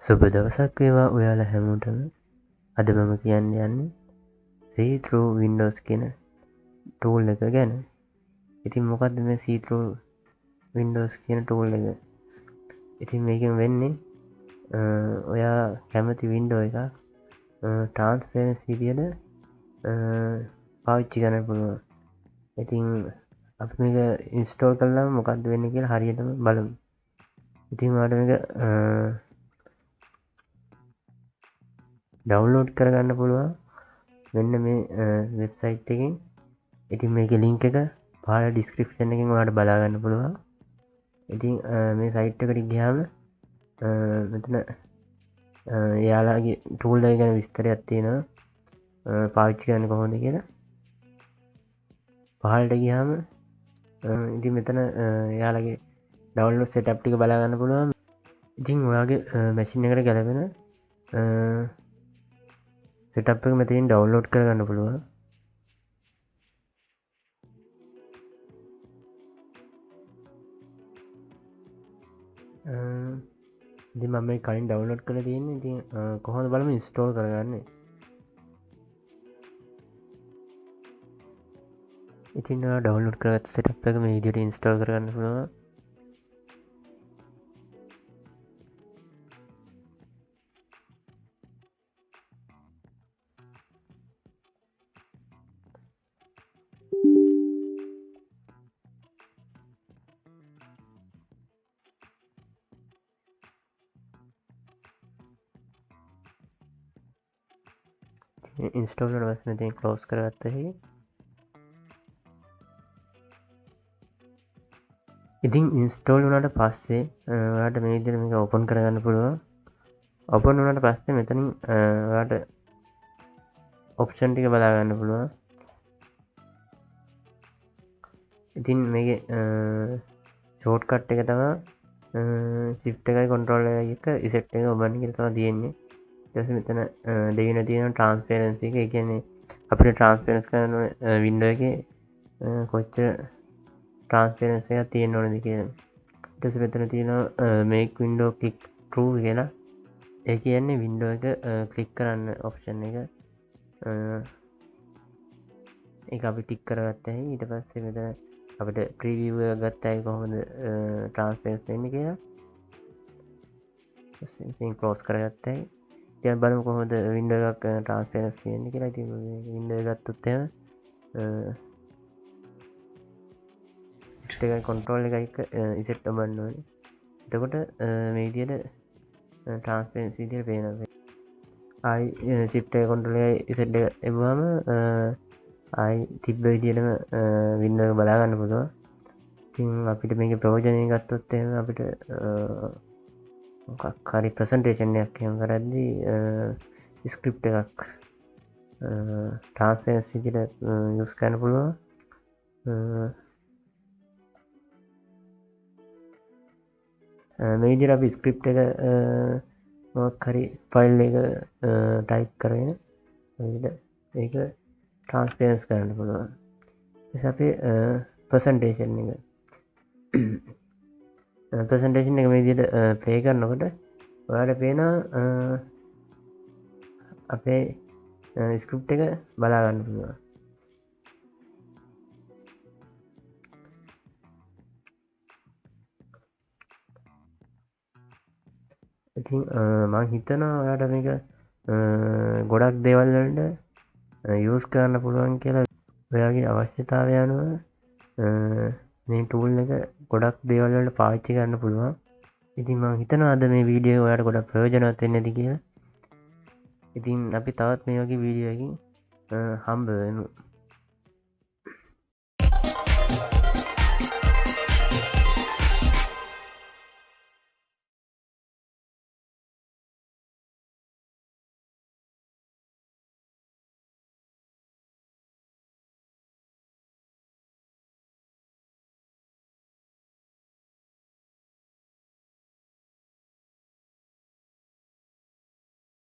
සුබ දවසක් වේවා ඔයාලා හැමෝටම. අද මම කියන්න යන්නේ see through windows කියන ටූල් එක ගැන. ඉතින් මොකක්ද මේ see through windows කියන ටූල් එක? ඉතින් මේකෙන් වෙන්නේ ඔයා කැමති වින්ඩෝ එක ට්‍රාන්ස්පරන්සි විදියට පාවිච්චි කරන්න පුළුවන්. ඉතින් අපි මේක ඉන්ස්ටෝල් කළාම මොකක්ද වෙන්නේ කියලා හරියටම බලමු. ඉතින් ඔයාලට මේක ඩවුන්ලෝඩ් කරගන්න පුළුවන් මෙන්න මේ වෙබ්සයිට් එකෙන්. ඉතින් මේක ලින්ක් එක පහළ ඩිස්ක්‍රිප්ෂන් එකෙන් ඔයාලට බලාගන්න පුළුවන්. ඉතින් මේ සයිට් එකට ගියාම මෙතන එයාලාගේ ටූල් එක ගැන විස්තරයක් තියෙනවා පාවිච්චි කරන්න කොහොමද කියලා. පහළට ගියාම ඉතින් මෙතන එයාලගේ ඩවුන්ලෝඩ් සෙටප් ටික බලාගන්න පුළුවන්. ඉතින් ඔයාගේ මැෂින් එකට ගැලපෙන සෙටප් එක මෙතනින් ඩවුන්ලෝඩ් කරගන්න පුළුවන්. ඉතින් මම මේ කලින් ඩවුන්ලෝඩ් කරලා තියෙන්නේ. ඉතින් කොහොමද බලමු ඉන්ස්ටෝල් කරගන්නේ. ඉතින් ඩවුන්ලෝඩ් කරගත්ත සෙටප් එක මේ විදිහට ඉන්ස්ටෝල් කරගන්න පුළුවන්. ඉන්ස්ටෝල් වුණාට පස්සේ මෙතන ක්ලෝස් කරගත්තා හැකි. ඉතින් ඉන්ස්ටෝල් වුණාට පස්සේ ඔයාලට මේ විදිහට මේක ඕපන් කරගන්න පුළුවන්. ඕපන් වුණාට පස්සේ මෙතනින් ඔයාලට ඔප්ෂන් ටික බලා ගන්න පුළුවන්. ඉතින් මේකේ ෂෝට් කට් එක තමයි shift එකයි control එකයි එක ඉසෙට් එක ඔබන්න කියලා තමයි තියෙන්නේ. ඊට පස්සේ මෙතන දෙවින තියෙන ට්‍රාන්ස්පරන්සි එක. ඒ කියන්නේ අපිට ට්‍රාන්ස්පරන්ස් කරන වින්ඩෝ එකේ කොච්චර ට්‍රාන්ස්පරන්සි එකක් තියෙන්න ඕනද කියලා. ඊට පස්සේ මෙතන තියෙනවා make window click through කියලා. ඒ කියන්නේ වින්ඩෝ එක ක්ලික් කරන්න ඔප්ෂන් එක. ඒක අපි ටික් කරගත්තා. ඊට පස්සේ මෙතන අපිට ප්‍රීවියව් එක ගත්තා කොහොමද ට්‍රාන්ස්පරන්ස් වෙන්නේ කියලා. ඉතින් ක්ලෝස් කරගත්තා. ඉතින් බලමු කොහොමද වින්ඩෝ එකක් ට්‍රාන්ස්පරන්ස් වෙන්නේ කියලා. ඉතින් වින්ඩෝ එක ගත්තොත් එහෙම ඒක කන්ට්‍රෝල් එකයි එක ඉසෙට් ඔබන්න ඕනේ. එතකොට මේ විදිහට ට්‍රාන්ස්පරන්ස් විදිහට පේනවා. ආයි shift එක control එකයි ඉසෙට් එක එවුවාම ආයි තිබ්බ විදිහටම වින්ඩෝ එක බලා ගන්න පුළුවන්. ඉතින් අපිට මේකේ ප්‍රයෝජනය ගත්තොත් එහෙම අපිට මොකක් හරි ප්‍රසන්ටේෂන් එකක් එහෙම කරද්දී ස්ක්‍රිප්ට් එකක් ට්‍රාන්ස්පරන්ස් විදිහට යූස් කරන්න පුළුවන්. මේ විදිහට අපි ස්ක්‍රිප්ට් එක මොකක් හරි ෆයිල් එක ටයිප් කරගෙන ඒක ට්‍රාන්ස්පරන්ස් කරන්න පුළුවන්. ඊට අපේ ප්‍රසන්ටේෂන් එක ප්‍රසන්ටේෂන් එක මේ විදිහට ප්ලේ කරනකොට ඔයාලට පේනවා අපේ ස්ක්‍රිප්ට් එක බලා ගන්න පුළුවන්. ඉතින් මම හිතනවා ඔයාලට මේක ගොඩක් දේවල් වලට යූස් කරන්න පුළුවන් කියලා. ඔයාගේ අවශ්‍යතාවය අනුව මේ ටූල් එක ගොඩක් දේවල් වලට පාවිච්චි කරන්න පුළුවන්. ඉතින් මම හිතනවා අද මේ වීඩියෝ ඔයාලට ගොඩක් ප්‍රයෝජනවත් වෙන්නේ නැති කියලා. ඉතින් අපි තවත් මේ වගේ වීඩියෝ එකකින් හම්බ වෙමු.